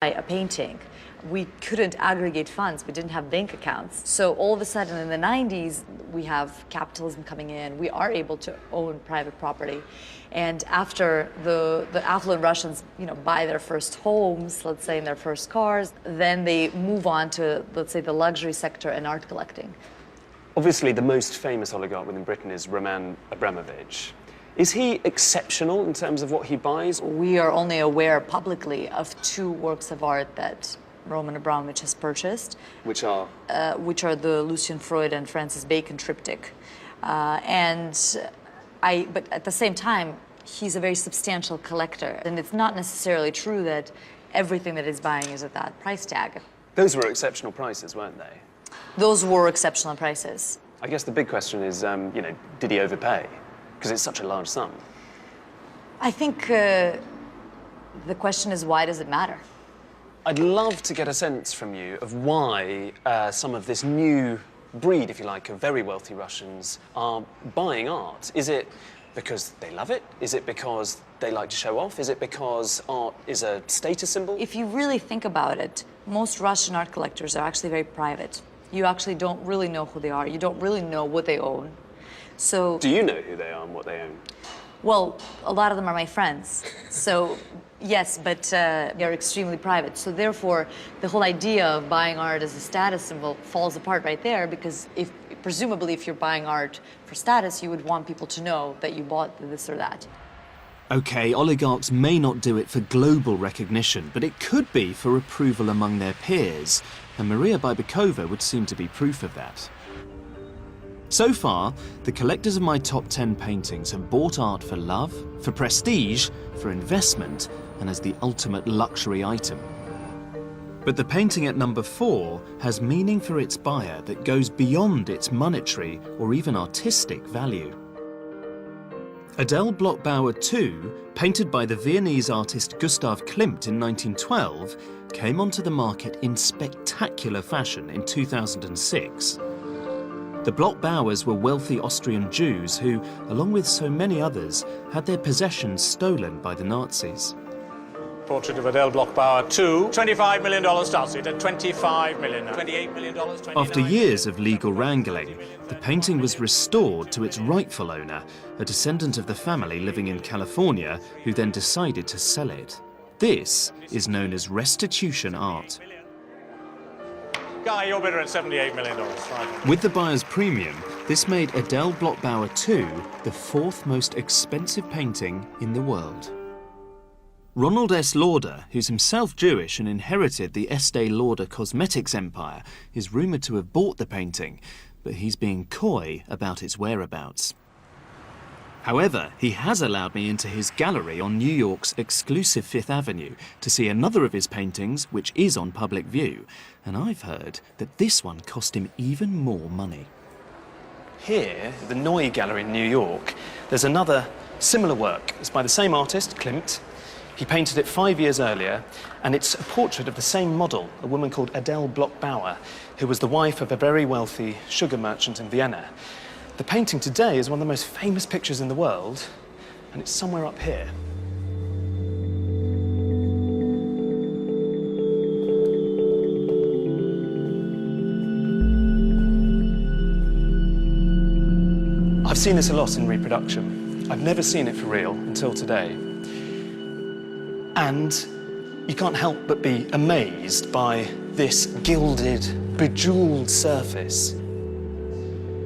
a painting. We couldn't aggregate funds, we didn't have bank accounts. So all of a sudden in the 90s, we have capitalism coming in, we are able to own private property. And after the affluent Russians, buy their first homes, let's say, in their first cars, then they move on to, let's say, the luxury sector and art collecting. Obviously, the most famous oligarch within Britain is Roman Abramovich. Is he exceptional in terms of what he buys? We are only aware publicly of 2 works of art that Roman Abramovich has purchased. Which are? Which are the Lucian Freud and Francis Bacon triptych. But at the same time, he's a very substantial collector. And it's not necessarily true that everything that he's buying is at that price tag. Those were exceptional prices, weren't they? Those were exceptional prices. I guess the big question is, did he overpay? Because it's such a large sum. I think the question is, why does it matter? I'd love to get a sense from you of why some of this new breed, if you like, of very wealthy Russians are buying art. Is it because they love it? Is it because they like to show off? Is it because art is a status symbol? If you really think about it, most Russian art collectors are actually very private. You actually don't really know who they are. You don't really know what they own. So, do you know who they are and what they own? Well, a lot of them are my friends. So, yes, but they're extremely private. So therefore, the whole idea of buying art as a status symbol falls apart right there, because presumably if you're buying art for status, you would want people to know that you bought this or that. OK, oligarchs may not do it for global recognition, but it could be for approval among their peers. And Maria Bybakova would seem to be proof of that. So far, the collectors of my top 10 paintings have bought art for love, for prestige, for investment, and as the ultimate luxury item. But the painting at number 4 has meaning for its buyer that goes beyond its monetary or even artistic value. Adele Bloch-Bauer II, painted by the Viennese artist Gustav Klimt in 1912, came onto the market in spectacular fashion in 2006. The Bloch-Bauers were wealthy Austrian Jews who, along with so many others, had their possessions stolen by the Nazis. Portrait of Adele Bloch-Bauer II, $25 million starts it at $25 million, $28 million, $29 After years of legal wrangling, the painting was restored to its rightful owner, a descendant of the family living in California, who then decided to sell it. This is known as restitution art. Guy, you're bidder at $78 million. Right. With the buyer's premium, this made Adele Bloch-Bauer II the 4th most expensive painting in the world. Ronald S. Lauder, who's himself Jewish and inherited the Estee Lauder cosmetics empire, is rumoured to have bought the painting, but he's being coy about its whereabouts. However, he has allowed me into his gallery on New York's exclusive Fifth Avenue to see another of his paintings, which is on public view, and I've heard that this one cost him even more money. Here, the Noy Gallery in New York, there's another similar work. It's by the same artist, Klimt. He painted it 5 years earlier, and it's a portrait of the same model, a woman called Adele Bloch-Bauer, who was the wife of a very wealthy sugar merchant in Vienna. The painting today is one of the most famous pictures in the world, and it's somewhere up here. I've seen this a lot in reproduction. I've never seen it for real until today. And you can't help but be amazed by this gilded, bejeweled surface.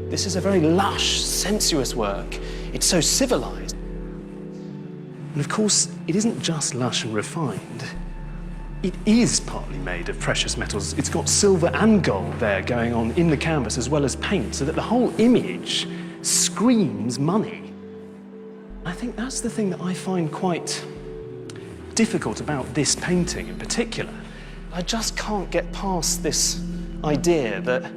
This is a very lush, sensuous work. It's so civilized. And of course, it isn't just lush and refined. It is partly made of precious metals. It's got silver and gold there going on in the canvas as well as paint, so that the whole image screams money. I think that's the thing that I find quite difficult about this painting in particular. I just can't get past this idea that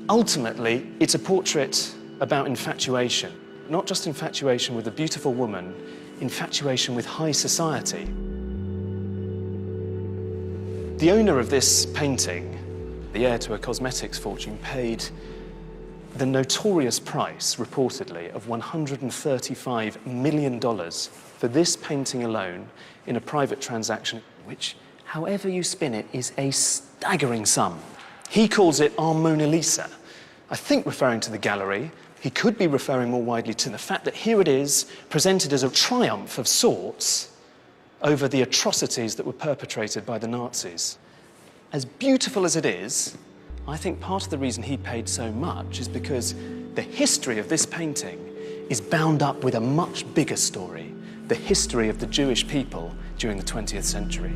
ultimately, it's a portrait about infatuation. Not just infatuation with a beautiful woman, infatuation with high society. The owner of this painting, the heir to a cosmetics fortune, paid the notorious price, reportedly, of $135 million for this painting alone in a private transaction, which however you spin it, is a staggering sum. He calls it our Mona Lisa, I think referring to the gallery. He could be referring more widely to the fact that here it is, presented as a triumph of sorts over the atrocities that were perpetrated by the Nazis. As beautiful as it is, I think part of the reason he paid so much is because the history of this painting is bound up with a much bigger story, the history of the Jewish people during the 20th century.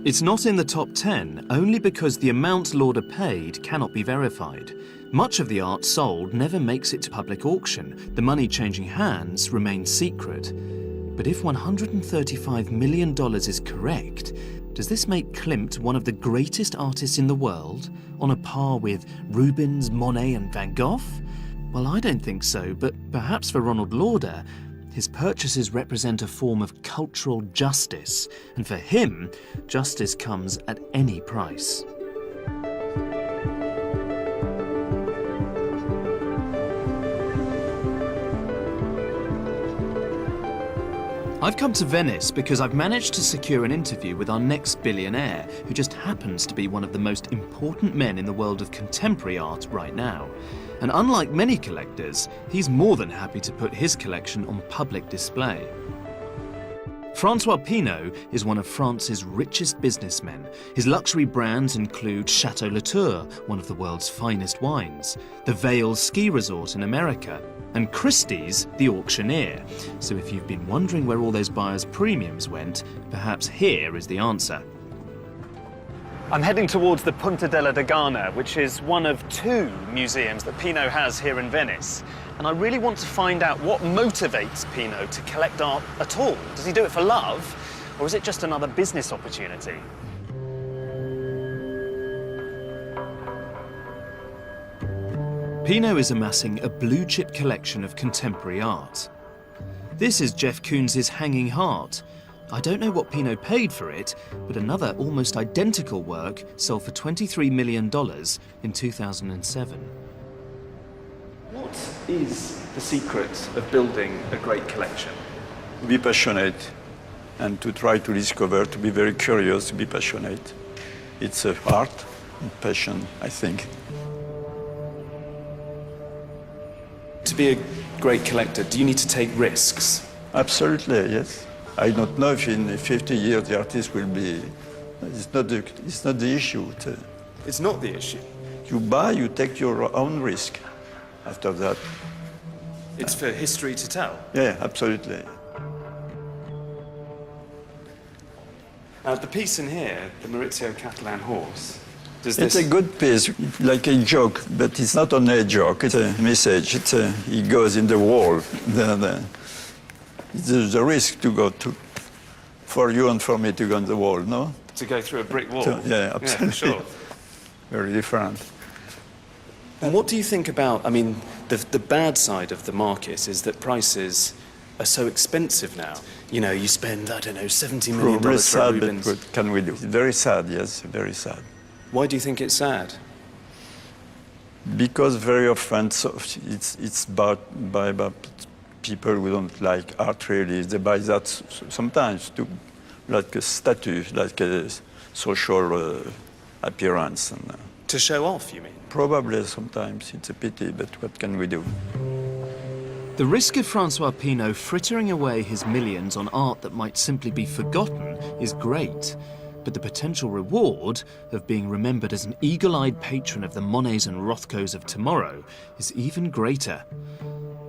It's not in the top 10 only because the amount Lauder paid cannot be verified. Much of the art sold never makes it to public auction. The money changing hands remains secret. But if $135 million is correct, does this make Klimt one of the greatest artists in the world, on a par with Rubens, Monet and Van Gogh? Well, I don't think so, but perhaps for Ronald Lauder, his purchases represent a form of cultural justice, and for him, justice comes at any price. I've come to Venice because I've managed to secure an interview with our next billionaire, who just happens to be one of the most important men in the world of contemporary art right now. And unlike many collectors, he's more than happy to put his collection on public display. Francois Pinault is one of France's richest businessmen. His luxury brands include Chateau Latour, one of the world's finest wines, the Vail ski resort in America, and Christie's the auctioneer. So if you've been wondering where all those buyers' premiums went, perhaps here is the answer. I'm heading towards the Punta della Dogana, which is one of two museums that Pinault has here in Venice. And I really want to find out what motivates Pinault to collect art at all. Does he do it for love, or is it just another business opportunity? Pinault is amassing a blue-chip collection of contemporary art. This is Jeff Koons's Hanging Heart. I don't know what Pinault paid for it, but another almost identical work sold for $23 million in 2007. What is the secret of building a great collection? Be passionate and to try to discover, to be very curious, to be passionate. It's art and passion, I think. To be a great collector, do you need to take risks? Absolutely, yes. I don't know if in 50 years the artist will be... It's not the issue. It's not the issue. You buy, you take your own risk after that. It's for history to tell. Yeah, absolutely. The piece in here, the Maurizio Catalan horse, It's a good piece, like a joke, but it's not only a joke, it's a message. It goes in the wall. There's a risk to go to, for you and for me to go on the wall, no? To go through a brick wall? Yeah, absolutely. Yeah, sure. Very different. And what do you think about, I mean, the bad side of the market is that prices are so expensive now. You know, you spend, I don't know, $70 million Probably for sad, Rubens. but what can we do? Very sad, yes, very sad. Why do you think it's sad? Because very often it's bought by people who don't like art really. They buy that sometimes to, like a status, like a social appearance. And, To show off, you mean? probably sometimes it's a pity, but what can we do? The risk of Francois Pinault frittering away his millions on art that might simply be forgotten is great. But the potential reward of being remembered as an eagle-eyed patron of the Monets and Rothkos of tomorrow is even greater.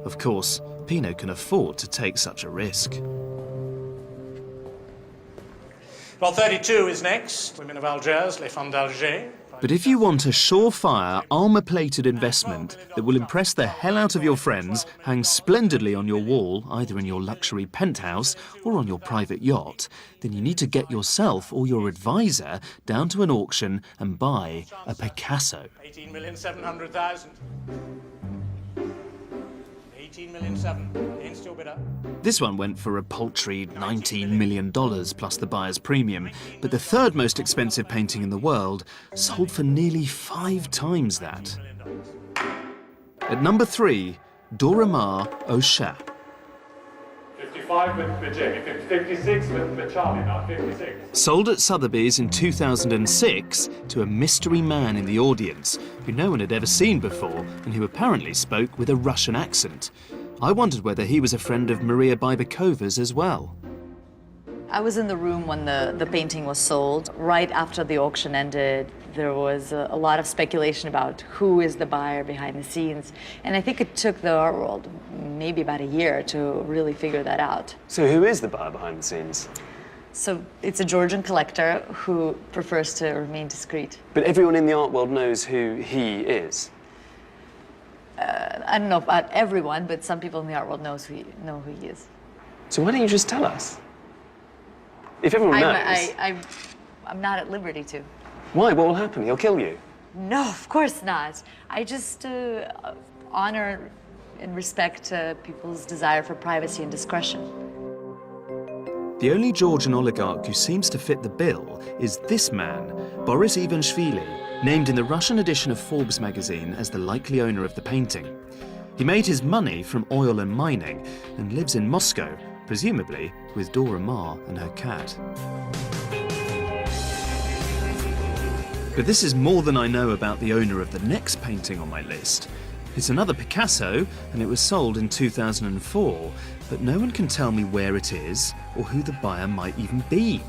Of course, Pinault can afford to take such a risk. Well, 32 is next. Women of Algiers, Les Femmes d'Alger. But if you want a surefire, armour-plated investment that will impress the hell out of your friends, hang splendidly on your wall, either in your luxury penthouse or on your private yacht, then you need to get yourself or your advisor down to an auction and buy a Picasso. 18,700,000. 18,700,000. In still bidder. This one went for a paltry $19 million plus the buyer's premium, but the third most expensive painting in the world sold for nearly 5 times that. At number 3, Dora Maar au Chat. 55 55 with Jamie, 56 with Charlie, now 56. Sold at Sotheby's in 2006 to a mystery man in the audience who no one had ever seen before and who apparently spoke with a Russian accent. I wondered whether he was a friend of Maria Bybakova's as well. I was in the room when the painting was sold. Right after the auction ended, there was a lot of speculation about who is the buyer behind the scenes. And I think it took the art world maybe about a year to really figure that out. So who is the buyer behind the scenes? So it's a Georgian collector who prefers to remain discreet. But everyone in the art world knows who he is. I don't know about everyone, but some people in the art world know who he is. So why don't you just tell us? If everyone knows... I'm not at liberty to. Why? What will happen? He'll kill you. No, of course not. I just honor and respect people's desire for privacy and discretion. The only Georgian oligarch who seems to fit the bill is this man, Boris Ivanishvili, named in the Russian edition of Forbes magazine as the likely owner of the painting. He made his money from oil and mining and lives in Moscow, presumably with Dora Maar and her cat. But this is more than I know about the owner of the next painting on my list. It's another Picasso, and it was sold in 2004, but no one can tell me where it is or who the buyer might even be.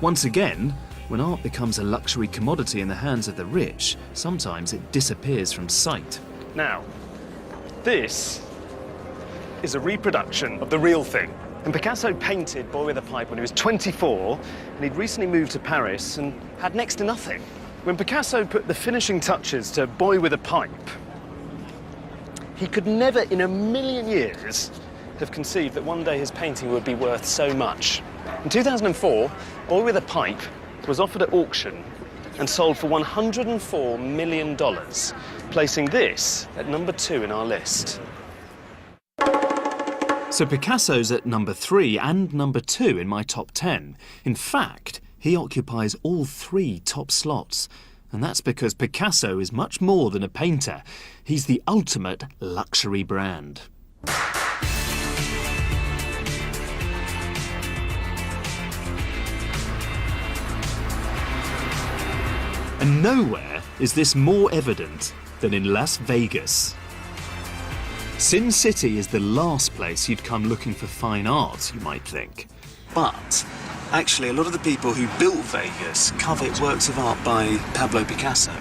Once again, when art becomes a luxury commodity in the hands of the rich, sometimes it disappears from sight. Now, this is a reproduction of the real thing. And Picasso painted Boy with a Pipe when he was 24, and he'd recently moved to Paris and had next to nothing. When Picasso put the finishing touches to Boy with a Pipe, he could never in a million years have conceived that one day his painting would be worth so much. In 2004, Boy with a Pipe was offered at auction and sold for $104 million, placing this at number 2 in our list. So Picasso's at number 3 and number 2 in my top 10. In fact, he occupies all 3 top slots. And that's because Picasso is much more than a painter. He's the ultimate luxury brand. And nowhere is this more evident than in Las Vegas. Sin City is the last place you'd come looking for fine art, you might think. But actually, a lot of the people who built Vegas covet works of art by Pablo Picasso.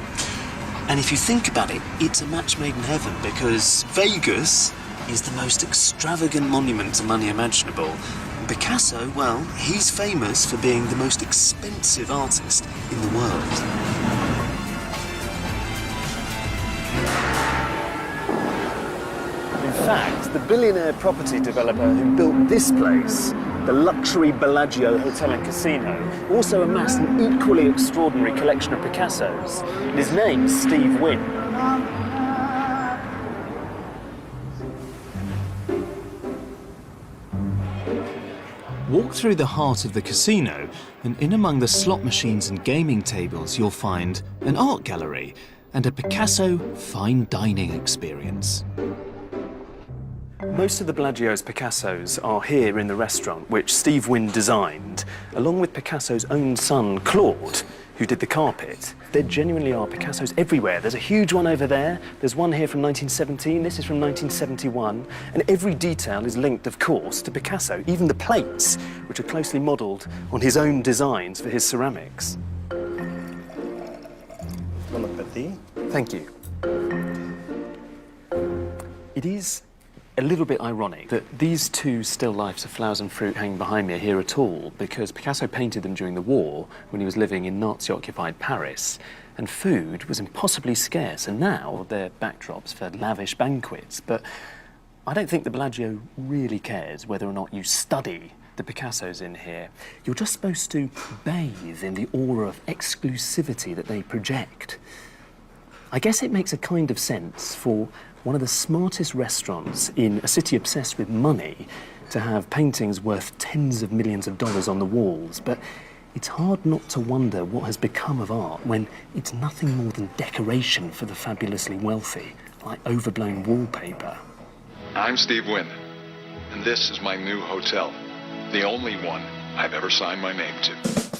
And if you think about it, it's a match made in heaven, because Vegas is the most extravagant monument to money imaginable. And Picasso, well, he's famous for being the most expensive artist in the world. In fact, the billionaire property developer who built this place, the luxury Bellagio Hotel and Casino, also amassed an equally extraordinary collection of Picassos. And his name's Steve Wynn. Walk through the heart of the casino, and in among the slot machines and gaming tables, you'll find an art gallery and a Picasso fine dining experience. Most of the Bellagio's Picassos are here in the restaurant, which Steve Wynn designed, along with Picasso's own son, Claude, who did the carpet. There genuinely are Picassos everywhere. There's a huge one over there. There's one here from 1917. This is from 1971. And every detail is linked, of course, to Picasso, even the plates, which are closely modelled on his own designs for his ceramics. Bon appétit. Thank you. It is a little bit ironic that these 2 still lifes of flowers and fruit hanging behind me are here at all, because Picasso painted them during the war when he was living in Nazi-occupied Paris, and food was impossibly scarce, and now they're backdrops for lavish banquets. But I don't think the Bellagio really cares whether or not you study the Picassos in here. You're just supposed to bathe in the aura of exclusivity that they project. I guess it makes a kind of sense for one of the smartest restaurants in a city obsessed with money to have paintings worth tens of millions of dollars on the walls, but it's hard not to wonder what has become of art when it's nothing more than decoration for the fabulously wealthy, like overblown wallpaper. I'm Steve Wynn. and this is my new hotel. The only one I've ever signed my name to.